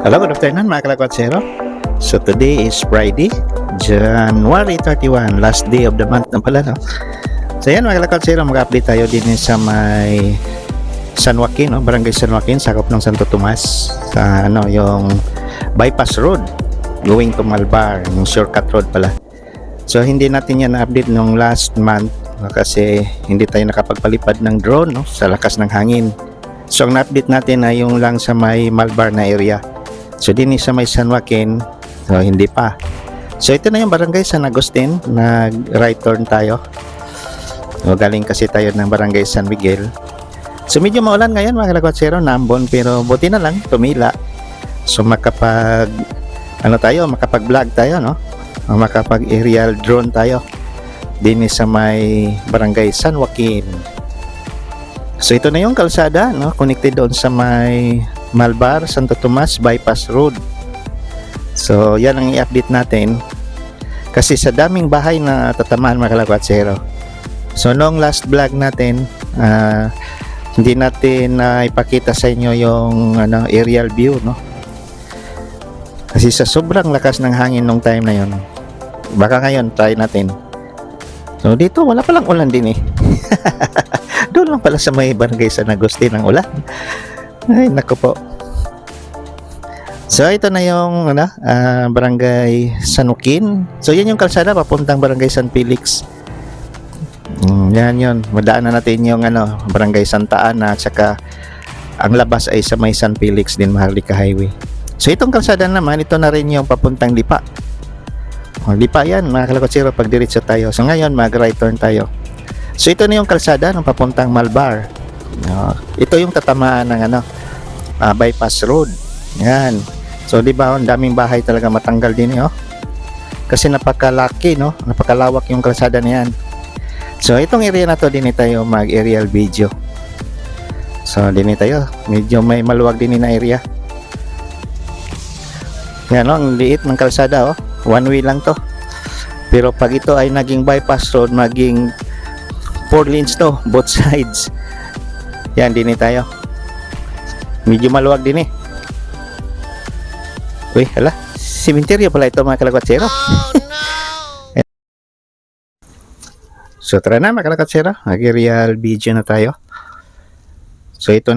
Hello, good afternoon mga kalakwatsero. So today is Friday, January 31, last day of the month na pala, no? So yan mga kalakwatsero, mag-update tayo din sa may San Joaquin, no? Barangay San Joaquin, sakop ng Santo Tomas, sa yung bypass road going to Malbar, yung shortcut road pala. So hindi natin yan na-update nung last month, no? Kasi hindi tayo nakapagpalipad ng drone, no? Sa lakas ng hangin. So ang na-update natin ay yung lang sa may Malbar na area. So din sa may San Joaquin, so hindi pa. So ito na yung barangay San Agustin, nag right turn tayo. So galing kasi tayo ng barangay San Miguel. So medyo maulan ngayon mga kalakwatsero, naambon, pero buti na lang tumila. So makapag makapag-vlog tayo, no? Makapag aerial drone tayo din sa may barangay San Joaquin. So ito na yung kalsada, no? Connected doon sa may Malbar, Santo Tomas bypass road. So yan ang i-update natin kasi sa daming bahay na tatamaan mga kalakwatsero. So noong last vlog natin, hindi natin ipakita sa inyo yung aerial view, no? Kasi sa sobrang lakas ng hangin nung time na yon. Baka ngayon try natin. So dito wala palang ulan din eh. Doon lang pala sa may barangay San Agustin ang ulan. Ay nako po. So ito na yung barangay San Joaquin. So yan yung kalsada papuntang barangay San Felix. Yan yun. Madaanan natin yung barangay Santa Ana at saka ang labas ay sa may San Felix din, Maharlika Highway. So itong kalsada naman, ito na rin yung papuntang Lipa. Lipa yan mga kalakwatsero pag diretso tayo. So ngayon mag right turn tayo. So ito na yung kalsada ng papuntang Malbar. Ito yung tatamaan ng bypass road. Yan. So di ba ang daming bahay talaga matanggal din kasi napakalaki, no? Napakalawak yung kalsada na yan. So itong area na to din tayo mag aerial video. So din tayo medyo may maluwag din na area. Yan ang liit ng kalsada one way lang to. Pero pag ito ay naging bypass road, maging 4 lanes to, both sides. Yan din tayo. Medyo maluwag din eh. Uy, hala, simenteryo pala ito mga kalakwatsero. Oh, no. So tara na mga kalakwatsero, mag-aerial video na tayo. So ito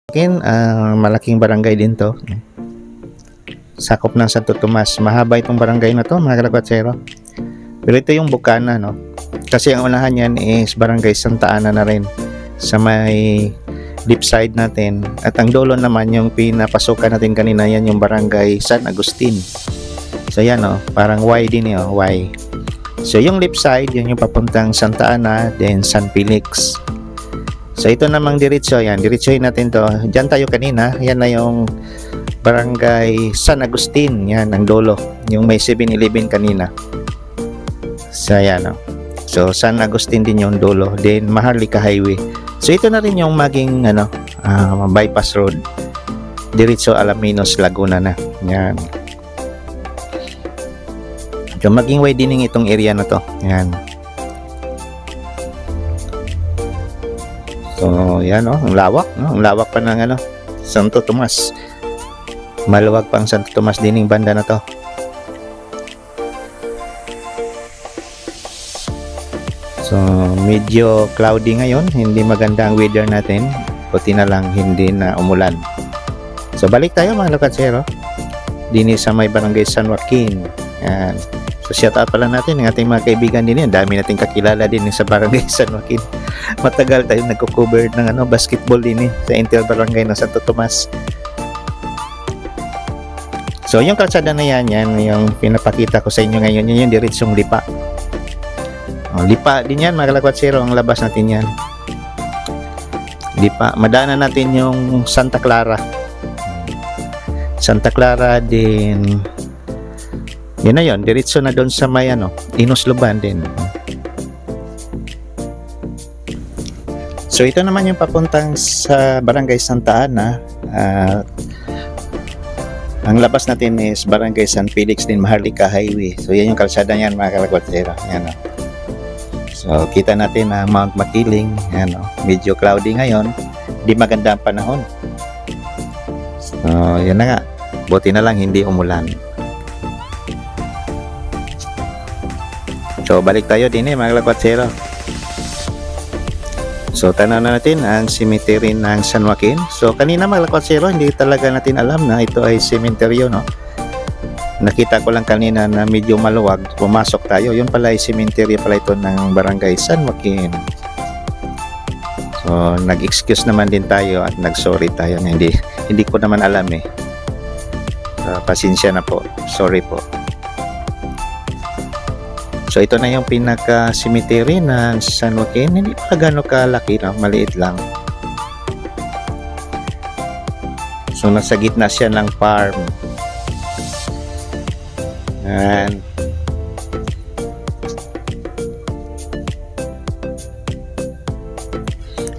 Malaking barangay din to. Sakop ng Santo Tomas. Mahaba itong barangay na to, mga kalakwatsyero. Pero ito yung Bukana, no? Kasi ang unahan yan is Barangay Santa Ana na rin sa may deep side natin. At ang dulo naman yung pinapasukan natin kanina, yan yung Barangay San Agustin. So yan, no? Parang Y din yun, Y. So yung left side, yun yung papuntang Santa Ana, then San Felix. So ito namang diretso, yan. Diretsohin natin to. Diyan tayo kanina, yan na yung Barangay San Agustin. Yan, ang dulo. Yung may 7-Eleven kanina. So yan, no? So San Agustin din yung dulo. Then Maharlika Highway. So ito na rin yung maging bypass road. Diretso Alaminos, Laguna na. Yan. So maging widening itong area na to. Yan. So yan, no? Ang lawak, no? Ang lawak pa ng Santo Tomas. Maluwag pang Santo Tomas din yung banda na to. So, medyo cloudy ngayon. Hindi maganda ang weather natin. Buti na lang hindi na umulan. So, balik tayo mga lokatsero. Dini sa may Barangay San Joaquin. Yan. So, shout out pala natin ang ating mga kaibigan din yan. Dami nating kakilala din sa Barangay San Joaquin. Matagal tayo nagko-cover ng basketball din sa Inter Barangay ng Santo Tomas. So, yung kalsada na yan yung pinapakita ko sa inyo ngayon. Yan yung diretsong Lipa. Lipa din yan mga kalakwatsero, ang labas natin yan. Lipa, madaanan natin yung Santa Clara. Santa Clara din. Yun na yun, diretso na doon sa may Inos Luban din. So ito naman yung papuntang sa Barangay Santa Ana. Ang labas natin is Barangay San Felix din, Maharlika Highway. So yan yung kalsada niyan mga kalakwatsero. Yan o. So, kita natin na Mount Makiling, medyo cloudy ngayon, di maganda ang panahon. So, yan na nga. Buti na lang hindi umulan. So, balik tayo din mga kalakwatsero. So, tanaw na natin ang cemetery ng San Joaquin. So, kanina mga kalakwatsero, hindi talaga natin alam na ito ay cemetery, no? Nakita ko lang kanina na medyo maluwag. Pumasok tayo. Yun pala ay cemetery pala ito ng Barangay San Joaquin. So, nag-excuse naman din tayo at nag-sorry tayo. Hindi ko naman alam eh. Pasensya na po. Sorry po. So, ito na yung pinaka-cemetery ng San Joaquin. Hindi pa gano'n kalaki lang. Maliit lang. So, nasa gitna siya ng farm. Yan.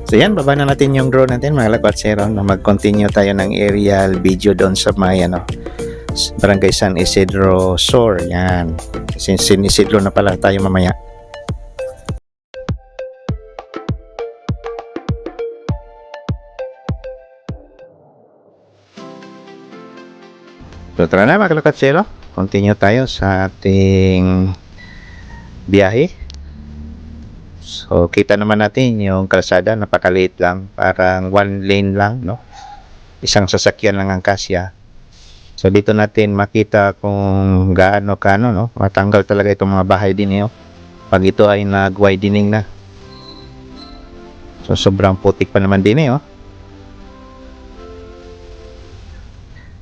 So yan, baba na natin yung drone natin mga kalakwatsero na mag-continue tayo ng aerial video doon sa may Barangay San Isidro Sur. Yan. San Isidro na pala tayo mamaya. So tara na mga kalakwatsero. Continue tayo sa ating biyahe. So, kita naman natin yung kalsada, napakaliit lang. Parang one lane lang, no? Isang sasakyan lang ang kasya. So, dito natin makita kung gaano, no? Matanggal talaga itong mga bahay din, pag ito ay nag-widening na. So, sobrang putik pa naman din,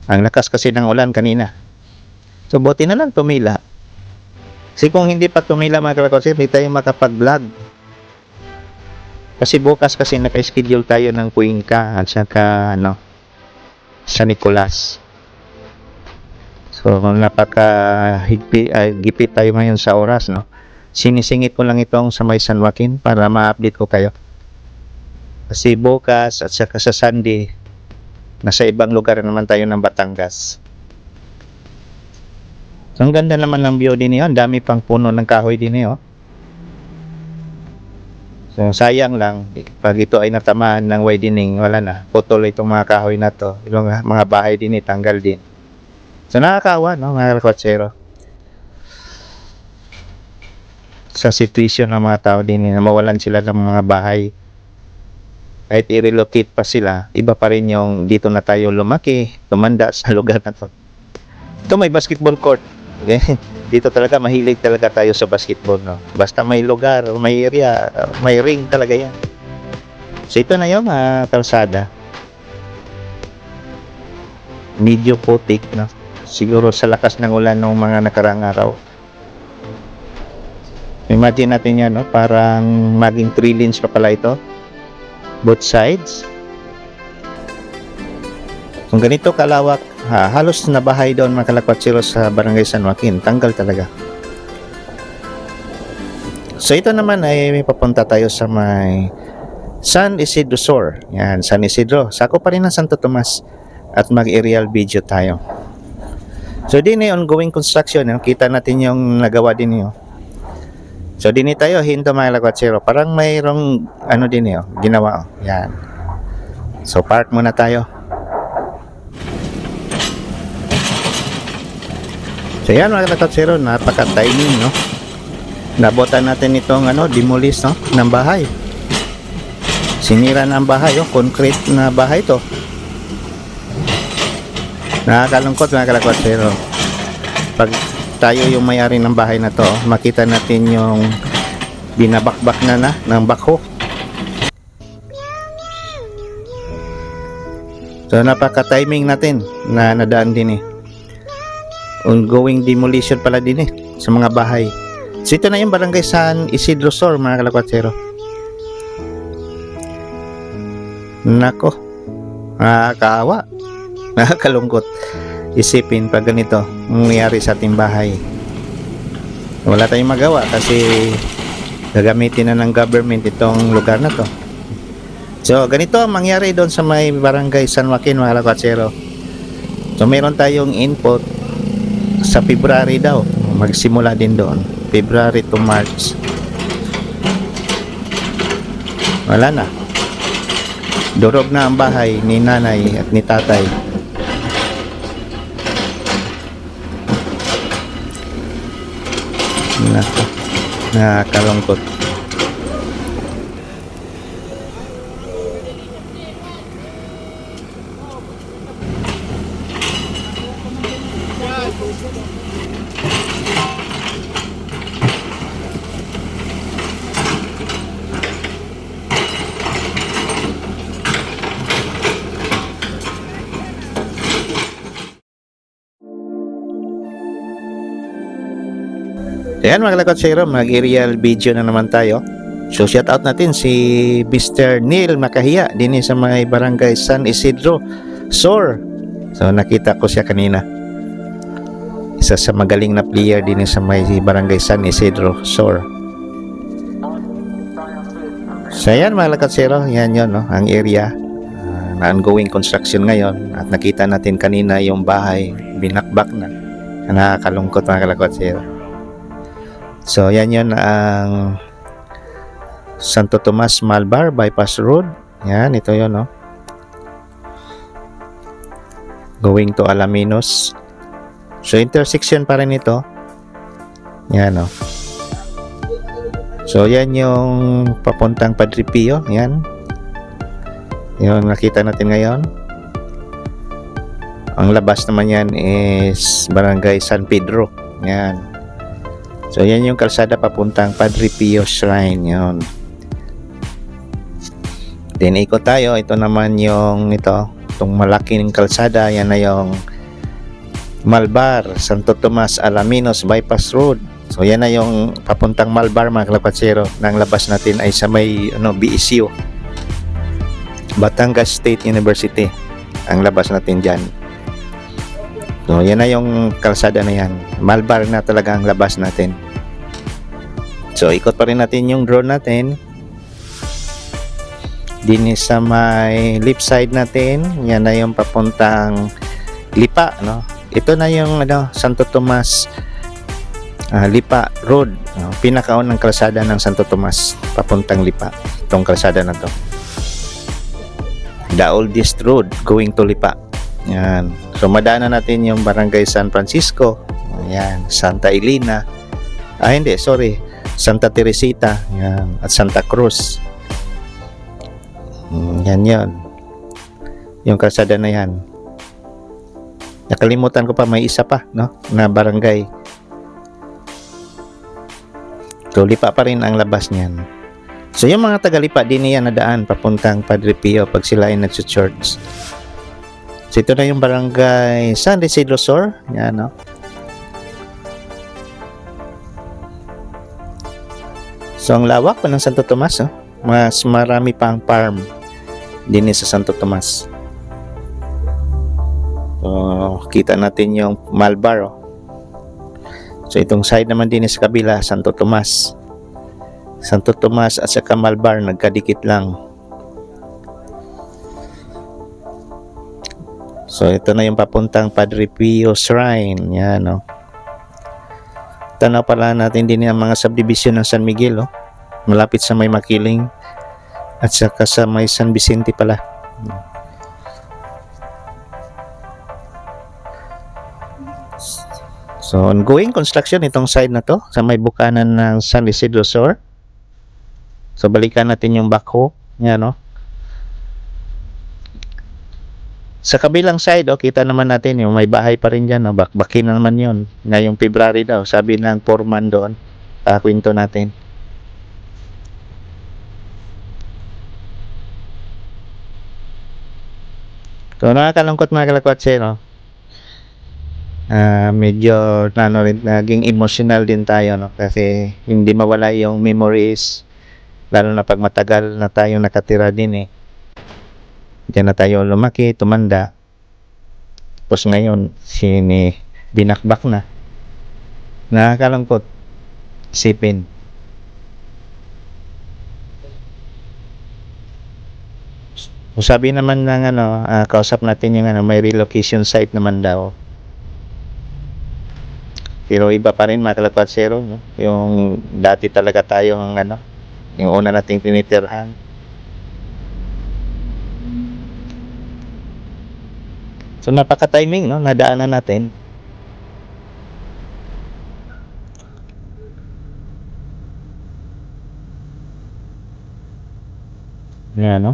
Ang lakas kasi ng ulan kanina. So, buti na lang tumila. Kasi kung hindi pa tumila mga kalakwatsero, hindi tayo makapag-vlog. Kasi bukas kasi naka-schedule tayo ng Cuenca at saka San Nicolas. So, gipit tayo ngayon sa oras, no? Sinisingit ko lang itong sa may San Joaquin para ma-update ko kayo. Kasi bukas at saka sa Sunday, nasa ibang lugar naman tayo ng Batangas. So, ang ganda naman ng view din Ang dami pang puno ng kahoy din So, sayang lang. Pag ito ay natamaan ng widening, wala na. Putol itong mga kahoy na to. Yung mga bahay din tanggal din. So, nakakawa, no, mga kalakwatsero. Sa situation ng mga tao din na mawalan sila ng mga bahay. kahit i-relocate pa sila, iba pa rin yung dito na tayo lumaki, tumanda sa lugar na to. Ito may basketball court. Okay? Dito talaga mahilig talaga tayo sa basketball, no? Basta may lugar, may area, may ring talaga yan. So ito na yung kalsada. Medyo putik, no? Siguro sa lakas ng ulan ng mga nakaraang araw. Imagine natin yan, no? Parang maging 3 lanes pa pala ito. Both sides. Kung ganito kalawak, halos na bahay doon mga kalakwatsyero sa Barangay San Joaquin. Tanggal talaga. So ito naman ay may papunta tayo sa may San Isidro Sur. Yan, San Isidro. Sako pa rin ng Santo Tomas. At mag-aerial video tayo. So din ay ongoing construction. Kita natin yung nagawa din yun. So din tayo hinto mga kalakwatsyero. Parang mayroong ano din yun, ginawa. Yan. So park muna tayo. So yan mga kalakwatsyero, napaka-timing, no? Nabotan natin itong demolish, no, ng bahay. Sinira na ang bahay, concrete na bahay to. Nakakalungkot mga kalakwatsyero. Pag tayo yung may-ari ng bahay na to, makita natin yung binabakbak na ng backhoe. So napaka-timing natin na nadaan din ongoing demolition pala din sa mga bahay. So ito na yung Barangay San Isidro Sur mga kalakwatsyero. Nako, nakakaawa, nakakalungkot isipin pag ganito nangyayari sa ating bahay. Wala tayong magawa kasi gagamitin na ng government itong lugar na to. So ganito ang mangyari doon sa may Barangay San Joaquin mga kalakwatsyero. So meron tayong input sa February daw, magsimula din doon, February to March. Wala na, durog na ang bahay ni nanay at ni tatay. Nakakalungkot. Ayan mga kalakwatsyero, mag-aerial video na naman tayo. So shout out natin si Mr. Neil Makahiya din sa may Barangay San Isidro Sur. So nakita ko siya kanina. Isa sa magaling na player din sa may Barangay San Isidro Sur. So ayan mga kalakwatsyero, yan yun, no? Ang area na ongoing construction ngayon. At nakita natin kanina yung bahay binakbak na. Nakakalungkot mga kalakwatsyero. So yan yun ang Santo Tomas Malbar Bypass Road. Yan, ito yun, no? Going to Alaminos. So intersection pa rin ito. Yan, no? So yan yung papuntang Padre Pio. Yan. Yung nakita natin ngayon. Ang labas naman yan is Barangay San Pedro. Yan. So yan yung kalsada papuntang Padre Pio Shrine, yun. Then ikot tayo, ito naman yung itong malaking kalsada, yan na yung Malbar, Santo Tomas Alaminos Bypass Road. So yan na yung papuntang Malbar mga kalakwatsyero. Nang labas natin ay sa may BSU, Batangas State University. Ang labas natin dyan. So yan na yung kalsada na yan. Malbar na talaga ang labas natin. So ikot pa rin natin yung drone natin. Din sa may left side natin, yan na yung papuntang Lipa, no? Ito na yung Santo Tomas Lipa Road, no? Pinakaunang kalsada ng Santo Tomas papuntang Lipa. Itong kalsada na to. The oldest road going to Lipa. Yan. So madaanan natin yung Barangay San Francisco. Ayan, Santa Elena. Santa Teresita. Yan, at Santa Cruz. Yan yun. Yung kalsada na yan. Nakalimutan ko pa, may isa pa, no? Na barangay. So, lipa pa rin ang labas niyan. So, yung mga tagalipa din niya na daan papuntang Padre Pio pag sila ay nagsuchurch. So, ito na yung barangay San Isidro Sur. Yan, no? So, ang lawak pa ng Santo Tomas, no? Mas marami pa ang farm din sa Santo Tomas. So, kita natin yung Malbar, oh. So, itong side naman din sa kabila, Santo Tomas. Santo Tomas at saka Malbar, nagkadikit lang. So, ito na yung papuntang Padre Pio Shrine. Yan, no. Tanaw pala natin din ang mga subdivision ng San Miguel, oh. Malapit sa may Makiling at saka sa may San Vicente pala. So, ongoing construction itong side na to sa may bukanan ng San Isidro Sur. So, balikan natin yung backhoe. Yan, no? Sa kabilang side, kita naman natin yung may bahay pa rin dyan. No? Bakbakin na naman yun. Ngayong February daw, sabi ng foreman doon. Kwento natin. So, nakakalungkot mga kalakwatse, no? Medyo naging emotional din tayo, no? Kasi hindi mawala yung memories, lalo na pag matagal na tayong nakatira din, eh. Diyan na tayo lumaki, tumanda. Tapos ngayon binakbak na. Nakakalungkot isipin. So, sabi naman ng kausap natin yung may relocation site naman daw. Pero iba pa rin mga kalakwatsero, no? Yung dati talaga tayo yung una nating tinitirhan. So, napaka-timing, no? Nadaanan natin. Yan, no?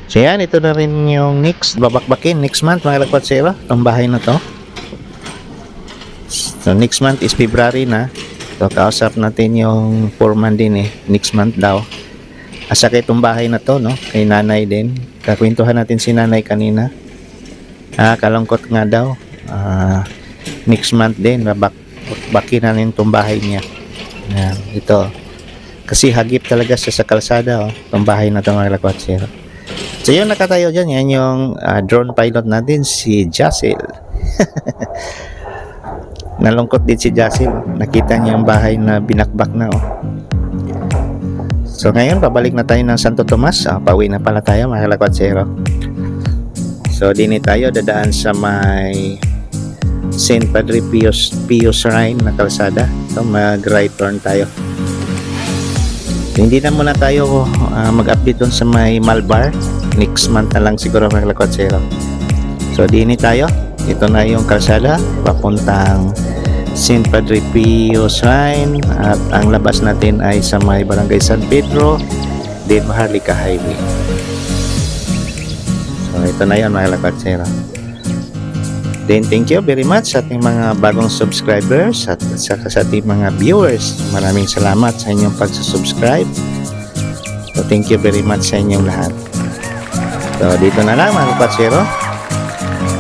So yan, ito na rin yung next babakbakin next month mga kalakwatsero, itong bahay na to. So next month is February na. So kausap natin yung foreman din, next month daw. Asa kay itong bahay na to, no? Kay nanay din. Kakwentuhan natin si nanay kanina. Kalungkot nga daw. Next month din babakbakin na rin itong bahay niya. Yan, ito. Kasi hagip talaga sa kalsada, oh, itong bahay na to mga kalakwatsero. So yung nakatayo dyan, yan yung drone pilot natin, si Jasil. Nalungkot din si Jasil. Nakita niya yung bahay na binakbak na, oh. So ngayon, pabalik na tayo ng Santo Tomas. Pauwi na pala tayo mga kalakwatsero. So dini tayo dadaan sa may St. Padre Pio Shrine na kalsada. So mag right turn tayo. So, hindi na muna tayo mag-update dun sa may Malbar. Next month na lang siguro mga kalakwatsero. So dini tayo. Ito na yung kalsada papuntang St. Padre Pio Shrine, at ang labas natin ay sa may Barangay San Pedro de Maharlika Highway. So ito na yun mga kalakwatsero. Then thank you very much sa ating mga bagong subscribers at sa ating mga viewers. Maraming salamat sa inyong pagsusubscribe. So thank you very much sa inyong lahat. So dito na lang mga kalakwatsero.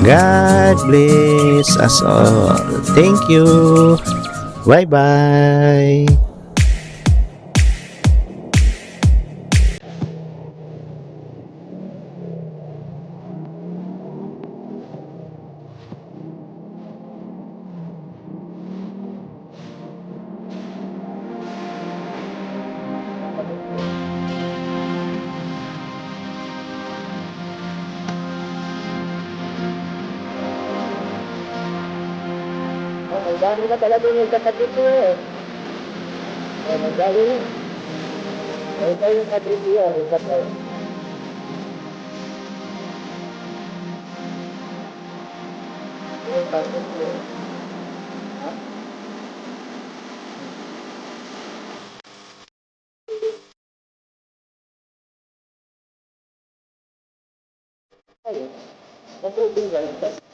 God bless us all. Thank you. Bye-bye. Ang dami na talaga yung katabi ko eh. Ang dami na. Ang dami yung katabi yan. Ang katabi. Yung katabi ko. Ay, natubig lang.